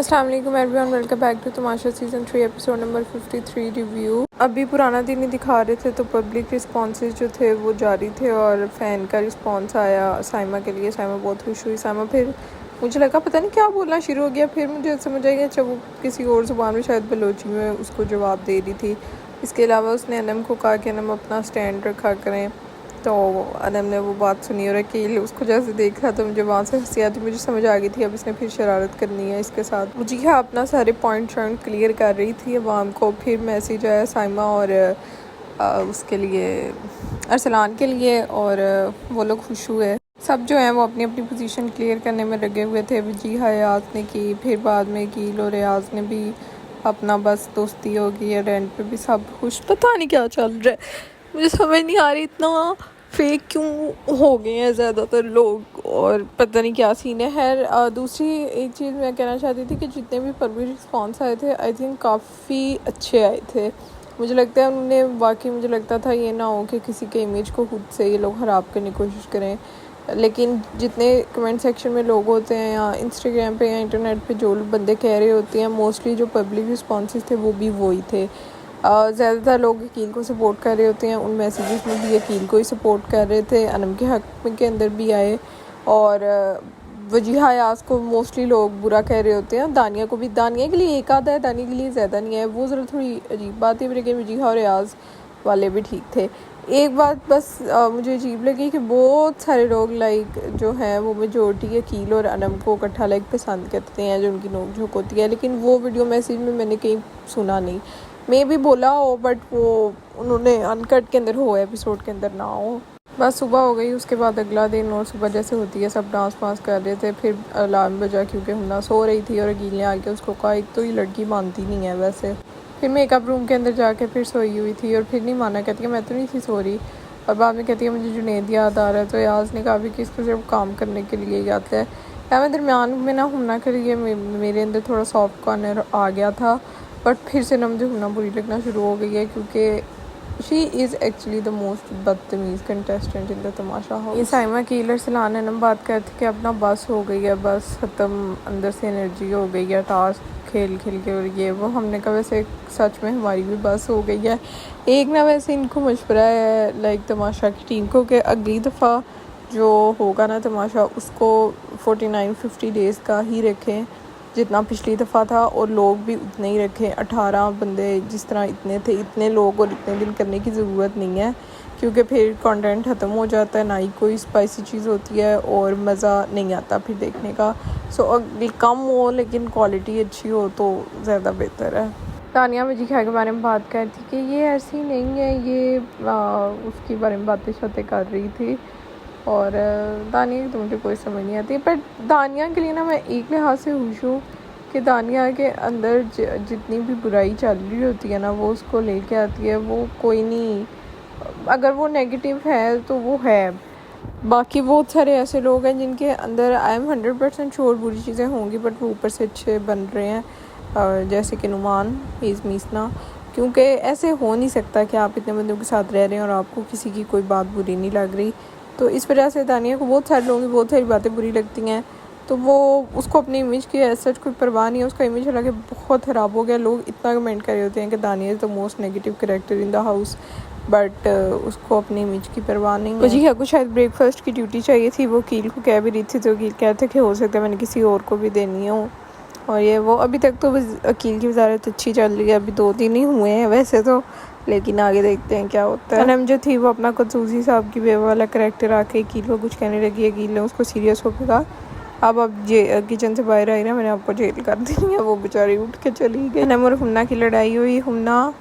अस्सलाम वालेकुम everyone, welcome back to Tamasha season 3 episode number 53 review. अभी पुराना दिन ही दिखा रहे थे तो पब्लिक रिस्पॉन्सेज जो थे वो जारी थे और फ़ैन का रिस्पॉन्स आया साइमा के लिए। साइमा बहुत खुश हुई। साइमा फिर मुझे लगा पता नहीं क्या बोलना शुरू हो गया, फिर मुझे समझ आई अच्छा वो किसी और ज़ुबान में शायद बलोची में उसको जवाब दे रही थी। इसके अलावा उसने अनम को कहा कि अनम अपना स्टैंड रखा करें, तो अनम ने वो बात सुनी और अकील उसको जैसे देखा तो मुझे वहाँ से हंसी आती, मुझे समझ आ गई थी अब इसने फिर शरारत करनी है इसके साथ। मुझे हाँ अपना सारे पॉइंट क्लियर कर रही थी अवाम को। फिर मैसेज आया साइमा और उसके लिए अरसलान के लिए और वो लोग खुश हुए। सब जो हैं वो अपनी अपनी पोजीशन क्लियर करने में लगे हुए थे। जी हयात ने की, फिर बाद में कील और रियाज ने भी अपना बस दोस्ती होगी या रेंट पे भी सब खुश। पता नहीं क्या चल रहा है, मुझे समझ नहीं आ रही इतना फेक क्यों हो गए हैं ज़्यादातर लोग और पता नहीं क्या सीन है। खैर दूसरी एक चीज़ मैं कहना चाहती थी कि जितने भी पब्लिक रिस्पॉन्स आए थे आई थिंक काफ़ी अच्छे आए थे। मुझे लगता है उन्होंने वाकई, मुझे लगता था ये ना हो कि किसी के इमेज को खुद से ये लोग ख़राब करने की कोशिश करें, लेकिन जितने कमेंट सेक्शन में लोग होते हैं या इंस्टाग्राम पे या इंटरनेट पे जो बंदे कह रहे होते हैं मोस्टली जो पब्लिक रिस्पॉन्सेज थे वो भी वही थे। ज़्यादातर लोग अकील को सपोर्ट कर रहे होते हैं, उन मैसेजेस में भी अकील को ही सपोर्ट कर रहे थे। अनम के हक के अंदर भी आए और वजीहा यास को मोस्टली लोग बुरा कह रहे होते हैं। दानिया को भी, दानिया के लिए एक आधा है, दानिया के लिए ज़्यादा नहीं है, वो ज़रा थोड़ी अजीब बात है, लेकिन वजीहा और यास वाले भी ठीक थे। एक बात बस मुझे अजीब लगी कि बहुत सारे लोग लाइक जो हैं वो मेजोरिटी अकील और अनम को इकट्ठा लाइक पसंद करते हैं जो उनकी नोक झोंक होती है, लेकिन वो वीडियो मैसेज में मैंने कहीं सुना नहीं। मे भी बोला हो बट वो उन्होंने अनकट के अंदर हो, एपिसोड के अंदर ना हो। बस सुबह हो गई, उसके बाद अगला दिन और सुबह जैसे होती है सब डांस वांस कर रहे थे। फिर अलार्म बजा क्योंकि हमना सो रही थी और अकील ने आके उसको कहा एक तो ये लड़की मानती नहीं है वैसे। फिर मेकअप रूम के अंदर जाके फिर सोई हुई थी और फिर नहीं माना, कहती है मैं तो नहीं थी सो रही। और बाद में कहती है मुझे जुनैद याद आ रहा है। तो याज ने कहा भी कि इसको सिर्फ काम करने के लिए याद है। या मैं दरमियान में ना हमना करिए मेरे अंदर थोड़ा सॉफ्ट कॉर्नर आ गया था, बट फिर से ना मुझे होना बुरी लगना शुरू हो गई है क्योंकि she is actually the most बदतमीज़ contestant in the Tamasha house. ये साइमा की अरसलान ने बात करते कि अपना बस हो गई है, बस ख़त्म, अंदर से एनर्जी हो गई है टास्क खेल खेल के और ये वो। हमने कहा वैसे सच में हमारी भी बस हो गई है। एक ना वैसे इनको मशवरा है लाइक तमाशा की टीम को कि अगली दफ़ा जो होगा ना तमाशा उसको 49-50 डेज़ का ही रखें जितना पिछली दफ़ा था, और लोग भी उतने ही रखें। 18 बंदे जिस तरह इतने थे, इतने लोग और इतने दिन करने की ज़रूरत नहीं है क्योंकि फिर कंटेंट ख़त्म हो जाता है, ना ही कोई स्पाइसी चीज़ होती है और मज़ा नहीं आता फिर देखने का। सो कम हो लेकिन क्वालिटी अच्छी हो तो ज़्यादा बेहतर है। तानिया वजीहा के बारे में बात कर थी कि ये ऐसी नहीं है, ये उसके बारे में बातें शातें कर रही थी और दानिया की तो मुझे कोई समझ नहीं आती। बट दानिया के लिए ना मैं एक लिहाज से खुश हूँ कि दानिया के अंदर जितनी भी बुराई चल रही होती है ना वो उसको लेके आती है। वो कोई नहीं, अगर वो नेगेटिव है तो वो है। बाकी बहुत सारे ऐसे लोग हैं जिनके अंदर आई एम 100% श्योर बुरी चीज़ें होंगी बट वो ऊपर से अच्छे बन रहे हैं, जैसे कि नुमान इज़ मीसना। क्योंकि ऐसे हो नहीं सकता कि आप इतने बंदों के साथ रह रहे हैं और आपको किसी की कोई बात बुरी नहीं लग रही। तो इस वजह से दानिया को बहुत सारे लोगों की बहुत सारी बातें बुरी लगती हैं, तो वो उसको अपनी इमेज की ऐसा कोई परवाह नहीं है। उसका इमेज हालांकि बहुत ख़राब हो गया, लोग इतना कमेंट कर रहे होते हैं कि दानिया is the most negative character in the house, but उसको अपनी इमेज की परवाह नहीं है। जी हाँ, कुछ शायद ब्रेकफास्ट की ड्यूटी चाहिए थी, वो कील को कह भी रही थी तो कील कहते कि हो सकता है मैंने किसी और को भी देनी हो। और ये वो अभी तक तो अकील की वजारत अच्छी चल रही है, अभी 2-3 ही हुए हैं वैसे तो, लेकिन आगे देखते हैं क्या होता है। अनम जो थी वो अपना कसूसी साहब की बेवा वाला करैक्टर आके अकील को कुछ कहने लगी। अकील ने उसको सीरियस होकर कहा अब किचन से बाहर आई ना मैंने आपको जेल कर दी है। वो बेचारी उठ के चली गई। अनम और हुन्ना की लड़ाई हुई। हुन्ना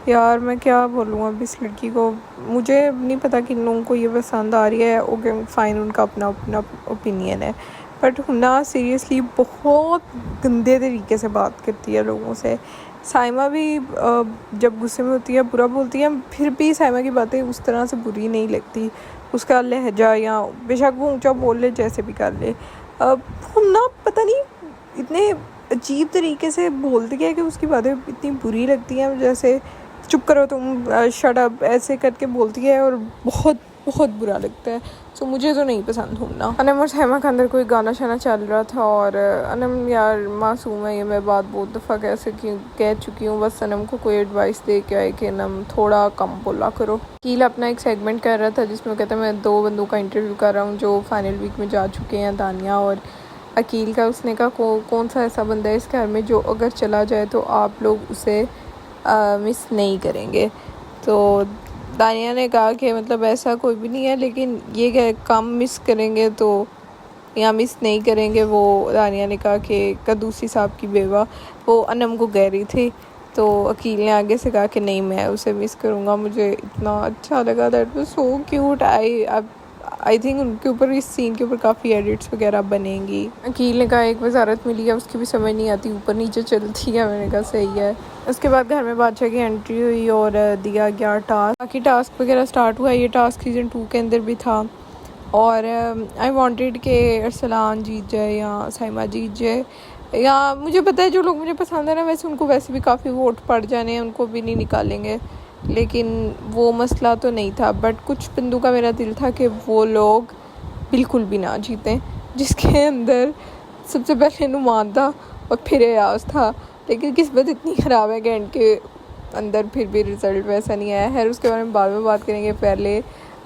यार मैं क्या बोलूँ अब इस लड़की को, मुझे नहीं पता कि लोगों को ये पसंद आ रही है। ओके फ़ाइन, उनका अपना अपना ओपिनियन है, बट हुन्ना सीरियसली बहुत गंदे तरीके से बात करती है लोगों से। साइमा भी जब गुस्से में होती है बुरा बोलती है, फिर भी साइमा की बातें उस तरह से बुरी नहीं लगती। उसका लहजा या बेशक वो ऊंचा बोल ले जैसे भी कर ले, हुन्ना पता नहीं इतने अजीब तरीके से बोलती है कि उसकी बातें इतनी बुरी लगती हैं, जैसे चुप करो तुम, शट अप ऐसे करके बोलती है और बहुत बहुत बुरा लगता है। सो मुझे तो नहीं पसंद घूमना। अनम और सहमा के अंदर कोई गाना शाना चल रहा था और अनम यार मासूम है, ये मैं बात बहुत दफ़ा कैसे क्यों कह चुकी हूँ। बस अनम को कोई एडवाइस दे के आए कि अनम थोड़ा कम बोला करो। कील अपना एक सेगमेंट कर रहा था जिसमें कहता है मैं 2 बंदों का इंटरव्यू कर रहा हूँ जो फाइनल वीक में जा चुके हैं, दानिया और अकील का। उसने कहा कौन सा ऐसा बंदा है इस घर में जो अगर चला जाए तो आप लोग उसे मिस नहीं करेंगे। तो दानिया ने कहा कि मतलब ऐसा कोई भी नहीं है, लेकिन ये कम मिस करेंगे तो या मिस नहीं करेंगे। वो दानिया ने कहा कि कदूसी साहब की बेवा वो अनम को कह रही थी, तो अकील ने आगे से कहा कि नहीं मैं उसे मिस करूँगा। मुझे इतना अच्छा लगा, that was so cute. I think उनके ऊपर इस सीन के ऊपर काफ़ी एडिट्स वगैरह बनेंगी। अकील ने कहा एक वजारत मिली है, उसकी भी समझ नहीं आती, ऊपर नीचे चलती है। मैंने कहा सही है। उसके बाद घर में बादशाह की एंट्री हुई और दिया गया टास्क। बाकी टास्क वगैरह स्टार्ट हुआ। ये टास्क सीज़न 2 के अंदर भी था और आई वांटेड कि अरसलान जीत जाए या साइमा जीत जाए, या मुझे पता है जो लोग मुझे पसंद है ना वैसे उनको वैसे भी काफ़ी वोट पड़ जाने हैं, उनको भी नहीं निकालेंगे, लेकिन वो मसला तो नहीं था। बट कुछ बिंदु का मेरा दिल था कि वो लोग बिल्कुल भी ना जीतें, जिसके अंदर सबसे पहले नुमान था और फिर एयाज था। लेकिन किस्मत इतनी ख़राब है कि एंड के अंदर फिर भी रिज़ल्ट वैसा नहीं आया है। उसके बारे में बाद में बात करेंगे। पहले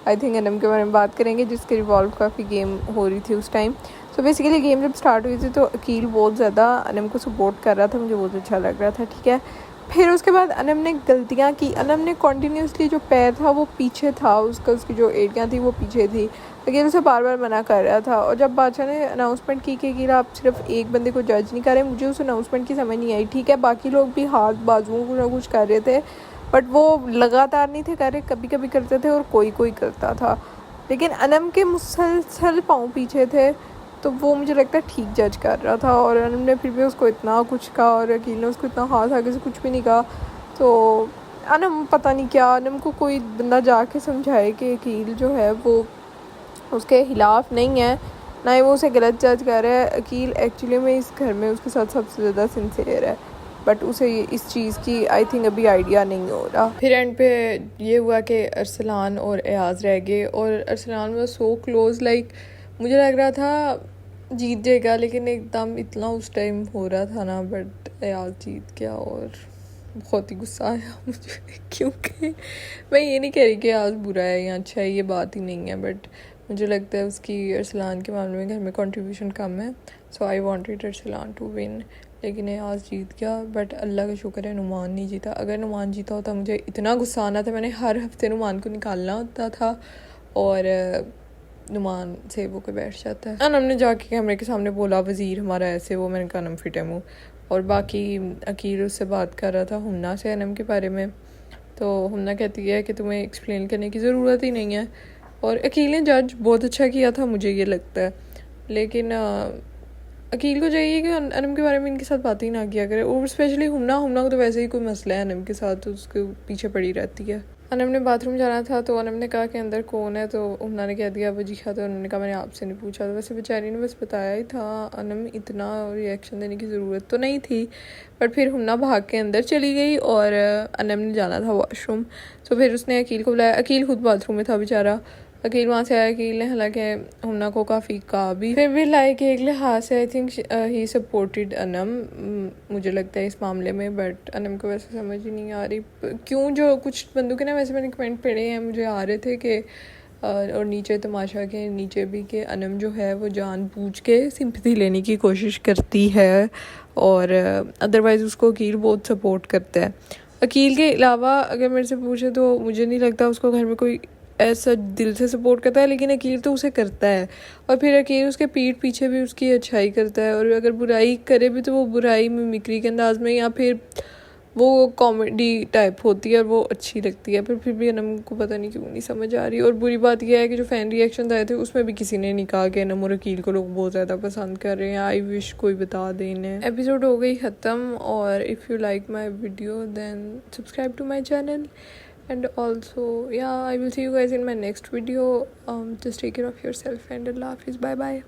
आई थिंक अनम के बारे में बात करेंगे जिसके रिवॉल्व काफ़ी गेम हो रही थी उस टाइम। सो बेसिकली गेम जब स्टार्ट हुई थी तो अकील बहुत ज़्यादा अनम को सपोर्ट कर रहा था, मुझे बहुत अच्छा लग रहा था, ठीक है। फिर उसके बाद अनम ने गलतियाँ की। अनम ने कॉन्टीन्यूसली जो पैर था वो पीछे था, उसकी जो एड़ियाँ थी वो पीछे थी। अकील उसे बार बार मना कर रहा था। और जब बादशाह ने अनाउंसमेंट की कि अकील आप सिर्फ एक बंदे को जज नहीं कर रहे, मुझे उस अनाउंसमेंट की समझ नहीं आई। ठीक है बाकी लोग भी हाथ बाजुओं कुछ ना कुछ कर रहे थे, बट वो लगातार नहीं थे कर रहे, कभी कभी करते थे और कोई कोई करता था। लेकिन अनम के मुसलसल पाँव पीछे थे, तो वो मुझे लगता है ठीक जज कर रहा था। और अनम ने फिर भी उसको इतना कुछ कहा और अकील ने उसको इतना हाथ आगे से कुछ भी नहीं कहा। तो अनम पता नहीं क्या, अनम को कोई बंदा जाके समझाए कि अकील जो है वो उसके खिलाफ़ नहीं है, ना ही वो उसे गलत जज कर रहा है। अकील एक्चुअली में इस घर में उसके साथ सबसे ज़्यादा सिंसियर है, बट उसे इस चीज़ की आई थिंक अभी आइडिया नहीं हो रहा। फिर एंड पे ये हुआ कि अरसलान और एयाज रह गए और Arsalan was so close, like मुझे लग रहा था जीत जाएगा, लेकिन एकदम इतना उस टाइम हो रहा था ना, बट एयाज जीत गया और बहुत ही गुस्सा आया मुझे क्योंकि मैं ये नहीं कह रही कि एयाज बुरा है या अच्छा है, ये बात ही नहीं है, बट मुझे लगता है उसकी अरसलान के मामले में घर में कंट्रीब्यूशन कम है। So I wanted Arsalan to win, लेकिन एयाज जीत गया। बट अल्लाह का शुक्र है नुमान नहीं जीता। अगर नुमान जीता होता मुझे इतना गुस्सा आना था, मैंने हर हफ्ते नुमान को निकालना होता था और नुमान से वो के बैठ जाता है। अनम ने जाके कैमरे के सामने बोला वज़ीर हमारा ऐसे वो, मैंने कहा अनम फिट है मुँह। और बाकी अकील उससे बात कर रहा था हुन्ना से अनम के बारे में, तो हुन्ना कहती है कि तुम्हें एक्सप्लेन करने की ज़रूरत ही नहीं है। और अकील ने जज बहुत अच्छा किया था मुझे ये लगता है, लेकिन अकील को चाहिए कि अनम के बारे में इनके साथ बात ही ना किया करे। और स्पेशली हुन्ना को तो वैसे ही कोई मसला है अनम के साथ, तो उसके पीछे पड़ी रहती है। अनम ने बाथरूम जाना था तो अनम ने कहा कि अंदर कौन है, तो हुन्ना ने कह दिया वजीहा, तो उन्होंने कहा मैंने आपसे नहीं पूछा। तो वैसे बेचारी ने बस बताया ही था, अनम इतना रिएक्शन देने की ज़रूरत तो नहीं थी। बट फिर हुन्ना भाग के अंदर चली गई और अनम ने जाना था वॉशरूम, तो फिर उसने अकील को बुलाया। अकील खुद बाथरूम में था बेचारा। अकील वहाँ से आया। अकील ने हालांकि हुन्ना को काफ़ी कहा भी, फिर भी लाइक एक लिहाज से I think he supported Anam, मुझे लगता है इस मामले में। बट अनम को वैसे समझ ही नहीं आ रही क्यों, जो कुछ बंदों के ना वैसे मैंने कमेंट पढ़े हैं मुझे आ रहे थे कि और नीचे तमाशा के नीचे भी कि अनम जो है वो जानबूझ के सिंपैथी लेने की कोशिश करती है और अदरवाइज़ उसको अकील बहुत सपोर्ट करता है। अकील के अलावा अगर मेरे से पूछे तो मुझे नहीं लगता उसको घर में कोई ऐसा दिल से सपोर्ट करता है, लेकिन अकील तो उसे करता है। और फिर अकील उसके पीठ पीछे भी उसकी अच्छाई करता है, और अगर बुराई करे भी तो वो बुराई मिमिक्री के अंदाज में, या फिर वो कॉमेडी टाइप होती है और वो अच्छी लगती है। फिर भी अनम को पता नहीं क्यों नहीं समझ आ रही। और बुरी बात यह है कि जो फ़ैन रिएक्शन आए थे उसमें भी किसी ने नहीं कहा कि अनम और अकील को लोग बहुत ज़्यादा पसंद कर रहे हैं। आई विश कोई बता दे इन्हें। एपिसोड हो गई ख़त्म, और if you like my video then subscribe to my channel. And also, yeah, I will see you guys in my next video. Just take care of yourself and Allah Hafiz. Bye bye.